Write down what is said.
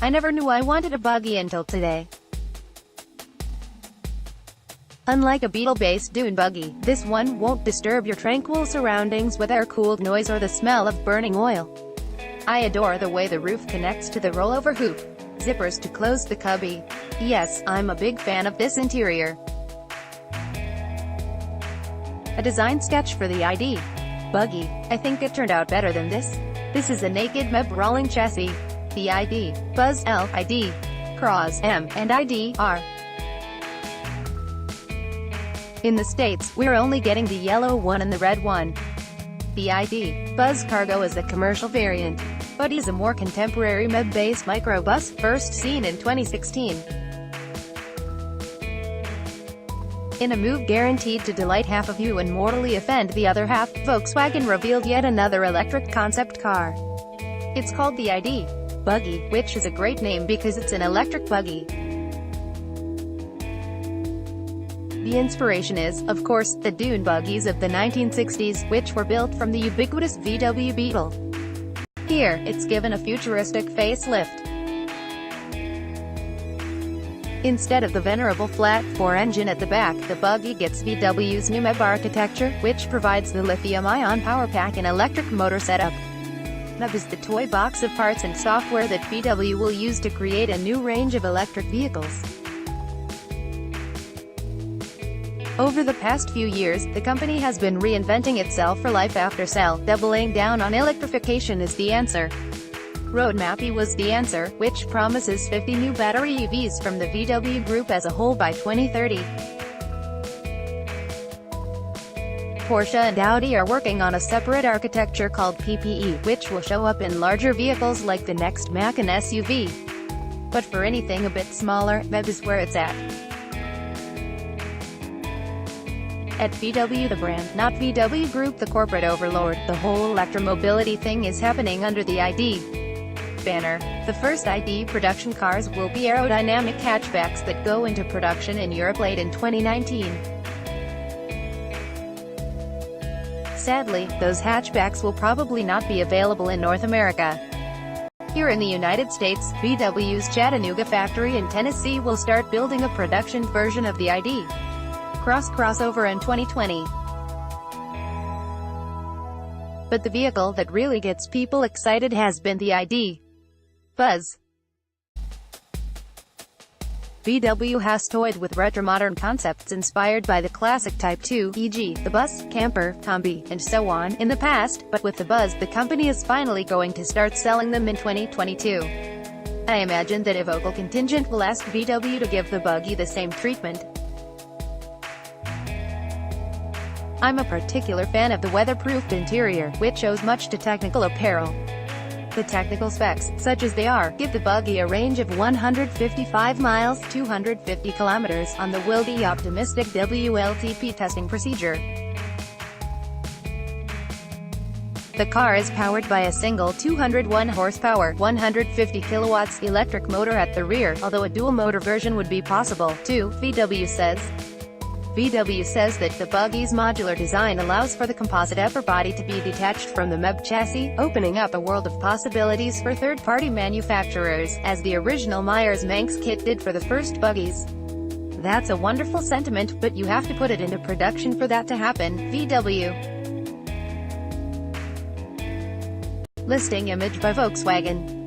I never knew I wanted a buggy until today. Unlike a Beetle-based dune buggy, this one won't disturb your tranquil surroundings with air-cooled noise or the smell of burning oil. I adore the way the roof connects to the rollover hoop. Zippers to close the cubby. Yes, I'm a big fan of this interior. A design sketch for the ID. Buggy. I think it turned out better than this. This is a naked MEB rolling chassis. The ID. Buzz L, ID. Cross M, and ID, R. In the States, we're only getting the yellow one and the red one. The ID. Buzz Cargo is a commercial variant. Buggy is a more contemporary MEB-based microbus, first seen in 2016. In a move guaranteed to delight half of you and mortally offend the other half, Volkswagen revealed yet another electric concept car. It's called the ID. Buggy, which is a great name because it's an electric buggy. The inspiration is, of course, the dune buggies of the 1960s, which were built from the ubiquitous VW Beetle. Here, it's given a futuristic facelift. Instead of the venerable flat-4 engine at the back, the buggy gets VW's new MEB architecture, which provides the lithium-ion power pack and electric motor setup. MEB is the toy box of parts and software that VW will use to create a new range of electric vehicles. Over the past few years, the company has been reinventing itself for life after sale, doubling down on electrification is the answer. Roadmap E was the answer, which promises 50 new battery EVs from the VW Group as a whole by 2030. Porsche and Audi are working on a separate architecture called PPE, which will show up in larger vehicles like the next Mac and SUV. But for anything a bit smaller, MEB is where it's at. At VW the brand, not VW Group the corporate overlord, the whole electromobility thing is happening under the ID banner. The first ID production cars will be aerodynamic hatchbacks that go into production in Europe late in 2019. Sadly, those hatchbacks will probably not be available in North America. Here in the United States, VW's Chattanooga factory in Tennessee will start building a production version of the ID crossover in 2020. But the vehicle that really gets people excited has been the ID Buzz. VW has toyed with retro-modern concepts inspired by the classic Type 2, e.g., the bus, camper, combi, and so on, in the past, but with the Buzz, the company is finally going to start selling them in 2022. I imagine that a vocal contingent will ask VW to give the buggy the same treatment. I'm a particular fan of the weatherproofed interior, which owes much to technical apparel. The technical specs, such as they are, give the buggy a range of 155 miles, 250 kilometers, on the WLTP optimistic WLTP testing procedure. The car is powered by a single 201 horsepower, 150 kilowatts electric motor at the rear, although a dual-motor version would be possible, too, VW says. VW says that the buggy's modular design allows for the composite upper body to be detached from the MEB chassis, opening up a world of possibilities for third-party manufacturers, as the original Myers-Manx kit did for the first buggies. That's a wonderful sentiment, but you have to put it into production for that to happen, VW. Listing image by Volkswagen.